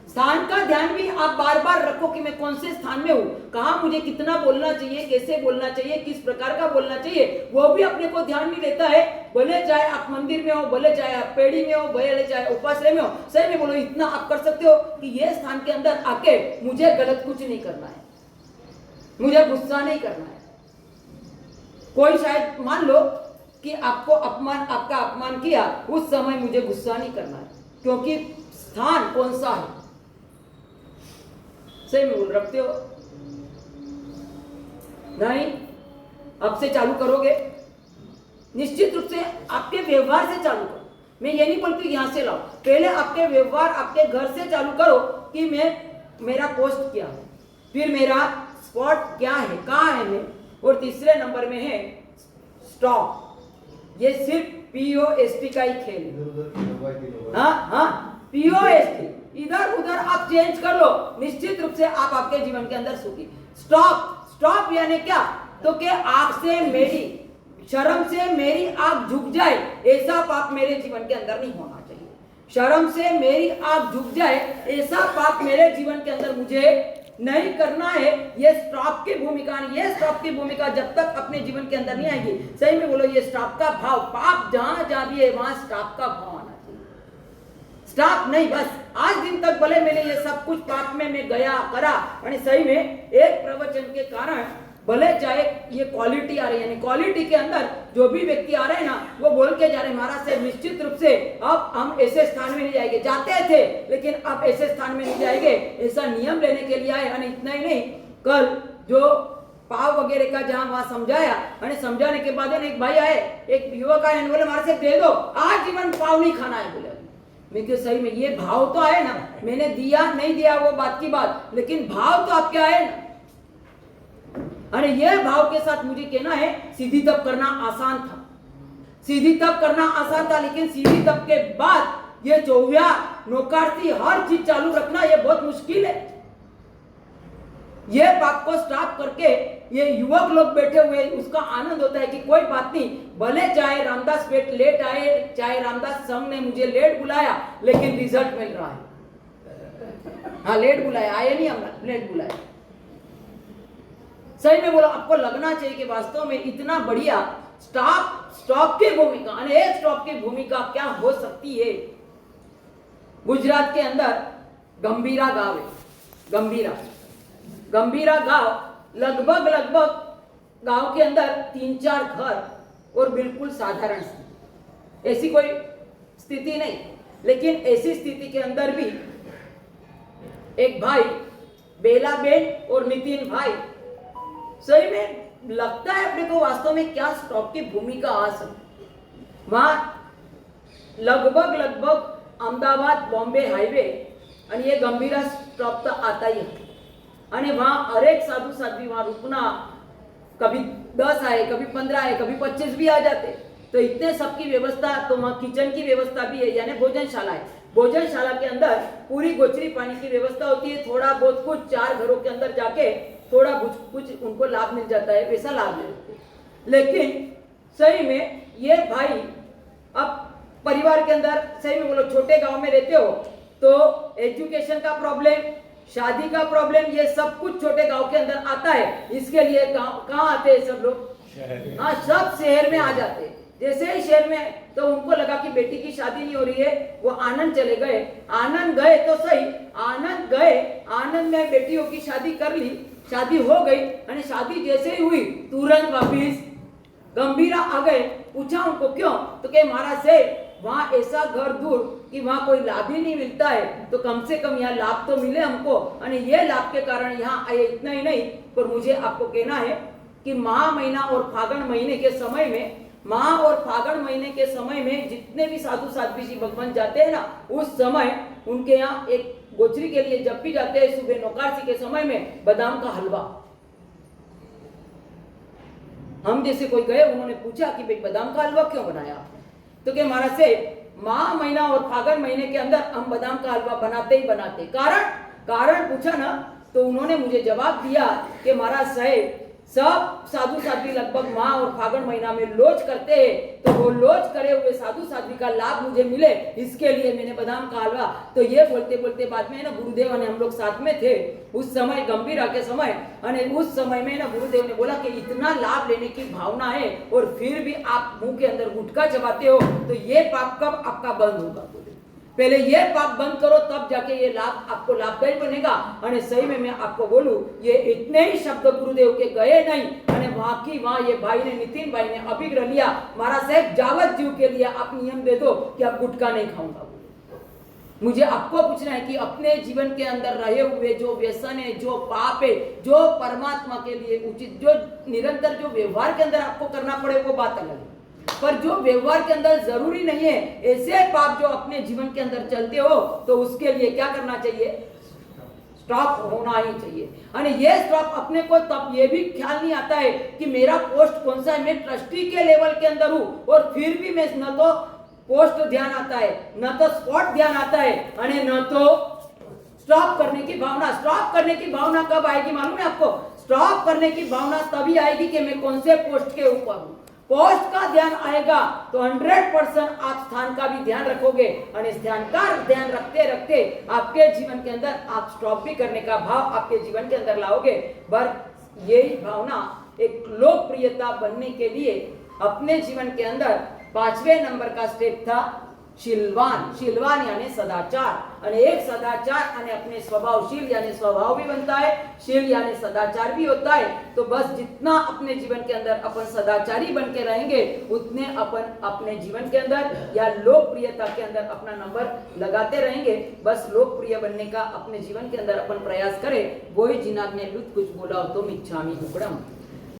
Speaker 1: स्थान का ध्यान भी आप बार बार रखो कि मैं कौन से स्थान में हूँ, कहाँ मुझे कितना बोलना चाहिए, कैसे बोलना चाहिए, किस प्रकार का बोलना चाहिए, वो भी अपने को ध्यान में रहता है। भले चाहे आप मंदिर में हो, भले चाहे आप पेड़ी में हो, भले चाहे उपाश्रय में हो, सही में बोलो इतना आप कर सकते हो कि ये स्थान के अंदर आके मुझे गलत कुछ नहीं करना है, मुझे गुस्सा नहीं करना है। कोई शायद मान लो कि आपको आपका अपमान किया, उस समय मुझे गुस्सा नहीं करना है, क्योंकि स्थान कौन सा है, सही में बोल रखते हो नहीं। अब से चालू करोगे, निश्चित रूप से आपके व्यवहार से चालू करो। मैं ये नहीं बोलती यहां से लाओ, पहले आपके व्यवहार आपके घर से चालू करो कि मेरा पोस्ट क्या है, फिर मेरा स्पॉट क्या है, कहाँ है मैं, और तीसरे नंबर में है स्टॉप। ये सिर्फ POST का ही खेल है। हाँ POST, इधर उधर आप चेंज कर लो, निश्चित रूप से आप आपके जीवन के अंदर सुखी। स्टॉप यानी क्या, तो कि आंख से मेरी, शर्म से मेरी आंख झुक जाए, ऐसा पाप मेरे जीवन के अंदर नहीं होना चाहिए। शर्म से मेरी आंख झुक जाए, ऐसा पाप मेरे जीवन के अंदर मुझे नहीं करना है। ये स्टॉप की भूमिका, ये स्टॉप की भूमिका जब तक अपने जीवन के अंदर नहीं आएगी, सही में बोलो ये स्टॉप का भाव, पाप जहां जहां भी है वहां स्टॉप का भाव आना चाहिए। स्टॉप नहीं, बस आज दिन तक भले मैंने ये सब कुछ पाप में मैं गया करा, और सही में एक प्रवचन के कारण भले चाहे ये क्वालिटी आ रही है, यानी क्वालिटी के अंदर जो भी व्यक्ति आ रहे हैं ना, वो बोल के जा रहे हैं महाराज से निश्चित रूप से अब हम ऐसे स्थान में नहीं जाएंगे, जाते थे लेकिन अब ऐसे स्थान में नहीं जाएंगे, ऐसा नियम लेने के लिए आए। यानी इतना ही नहीं, कल जो पाव वगैरह का जहां वहां समझाया, यानी समझाने के बाद एक भाई आए, एक युवक आए, बोले महाराज से दे दो, आज जीवन पाव नहीं खाना है। बोले मैं क्यों, सही में ये भाव तो आए ना, मैंने दिया नहीं दिया वो बात की बात, लेकिन भाव तो आपके आए ना। अरे ये भाव के साथ मुझे कहना है, सीधी तप करना आसान था, सीधी तप करना आसान था, लेकिन सीधी तप के बाद ये चौव्या नौकारती हर चीज चालू रखना ये बहुत मुश्किल है। ये बात को स्टॉप करके ये युवक लोग बैठे हुए, उसका आनंद होता है कि कोई बात नहीं, भले चाहे रामदास पेट लेट आए, चाहे रामदास संघ ने मुझे लेट बुलाया, लेकिन रिजल्ट मिल रहा है। हाँ लेट बुलाया, आए नहीं हम, लेट बुलाया। सही में बोला, आपको लगना चाहिए कि वास्तव में इतना बढ़िया स्टॉप की भूमिका, अनेक स्टॉप की भूमिका क्या हो सकती है। गुजरात के अंदर गंभीरा गांव है, गंभीरा गांव लगभग गांव के अंदर 3-4 घर और बिल्कुल साधारण स्थिति, ऐसी कोई स्थिति नहीं, लेकिन ऐसी स्थिति के अंदर भी एक भाई बेला बेन और नितिन भाई, सही में लगता है अपने को वास्तव में क्या स्टॉप की भूमिका आ सकती। वहां लगभग अहमदाबाद बॉम्बे हाईवे અને ये गंभीरा स्टॉप तो आता ही है, અને वहां हर एक साधु साध्वी वहां रुकना, कभी 10 आए, कभी 15 आए, कभी 25 भी आ जाते, तो इतने सबकी व्यवस्था, तो वहां किचन की व्यवस्था भी है, यानी भोजनशाला है। भोजनशाला के अंदर पूरी गोचरी पानी की व्यवस्था होती है, थोड़ा बहुत कुछ 4 घरों के अंदर जाके थोड़ा कुछ उनको लाभ मिल जाता है, वैसा लाभ मिलता। लेकिन सही में ये भाई अब परिवार के अंदर, सही में बोलो, छोटे गांव में रहते हो तो एजुकेशन का प्रॉब्लम, शादी का प्रॉब्लम, ये सब कुछ छोटे गांव के अंदर आता है। इसके लिए कहाँ आते हैं सब लोग? हाँ, सब शहर में आ जाते हैं। जैसे ही शहर में, तो उनको लगा कि बेटी की शादी नहीं हो रही है, वो आनंद चले गए। आनंद गए तो सही, आनंद गए, आनंद में बेटियों की शादी कर ली, शादी हो गई, और शादी जैसे ही हुई तुरंत वापिस गंभीरा आ गए। पूछा उनको क्यों, तो कहे महाराज से वहां ऐसा घर दूर कि वहां कोई लाभ ही नहीं मिलता है, तो कम से कम यहाँ लाभ तो मिले हमको, और ये लाभ के कारण यहाँ आए। इतना ही नहीं, पर मुझे आपको कहना है कि माह महीना और फागण महीने के समय में, माह और फागण महीने के समय में जितने भी साधु साध्वी जी भगवान जाते हैं ना, उस समय उनके यहाँ एक गोचरी के लिए जब भी जाते हैं, सुबह नौकासी के समय में बादाम का हलवा। हम जैसे कोई गए, उन्होंने पूछा कि भाई बादाम का हलवा क्यों बनाया, तो क्या महाराज से माह महीना और फागण महीने के अंदर हम बादाम का हलवा बनाते ही बनाते। कारण पूछा ना, तो उन्होंने मुझे जवाब दिया कि महाराज साहेब, सब साधु साध्वी लगभग माह और फागण महीना में लॉज करते हैं, तो वो लॉज करे हुए साधु साध्वी का लाभ मुझे मिले, इसके लिए मैंने बादाम का हलवा। तो ये बोलते बोलते बाद में ना गुरुदेव ने, हम लोग साथ में थे उस समय गंभीरा के समय, उस समय में ना गुरुदेव ने बोला कि इतना लाभ लेने की भावना है और फिर भी आप मुंह के अंदर गुटखा चबाते हो, तो ये पाप कब आपका बंद होगा? पहले ये पाप बंद करो, तब जाके ये लाभ आपको लाभदायी बनेगा। और सही में मैं आपको बोलूं, ये इतने ही शब्द गुरुदेव के गए नहीं, वहां ये भाई ने, नितिन भाई ने अभिग्रह लिया, महाराज साहब जावत जीव के लिए आप नियम दे दो कि आप गुटखा नहीं खाऊंगा। मुझे आपको पूछना है कि अपने जीवन के अंदर रहे हुए जो व्यसन है, जो पाप है, जो परमात्मा के लिए उचित, जो निरंतर जो व्यवहार के अंदर आपको करना पड़े, वो बात अलग है, पर जो व्यवहार के अंदर जरूरी नहीं है, ऐसे पाप जो अपने जीवन के अंदर चलते हो, तो उसके लिए क्या करना चाहिए? स्टॉप होना ही चाहिए। और ये स्टॉप अपने को तब ये भी ख्याल नहीं आता है कि मेरा पोस्ट कौन सा है, मैं ट्रस्टी के लेवल के अंदर हूं, और फिर भी मैं न तो पोस्ट ध्यान आता है, न तो स्पॉट ध्यान आता है, और न तो स्टॉप करने की भावना। स्टॉप करने की भावना कब आएगी मालूम है आपको? स्टॉप करने की भावना तभी आएगी कि मैं कौन से पोस्ट के ऊपर हूं। पोस्ट का ध्यान आएगा तो 100% आप स्थान का भी ध्यान रखोगे, और स्थान का ध्यान रखते रखते आपके जीवन के अंदर आप स्टॉप भी करने का भाव आपके जीवन के अंदर लाओगे। पर यही भावना एक लोकप्रियता बनने के लिए अपने जीवन के अंदर 5वें नंबर का स्टेप था शीलवान यानी सदाचार। और एक सदाचार यानी अपने स्वभावशील यानी स्वभाव भी बनता है, शील यानी सदाचार भी होता है। तो बस जितना अपने जीवन के अंदर अपन सदाचारी बन के रहेंगे, उतने अपन अपने जीवन के अंदर या लोकप्रियता के अंदर अपना नंबर लगाते रहेंगे। बस लोकप्रिय बनने का अपने जीवन के अंदर अपन प्रयास करें। वो ही जिनाग ने लुत कुछ बोला हो तो मिच्छामी हुक्म।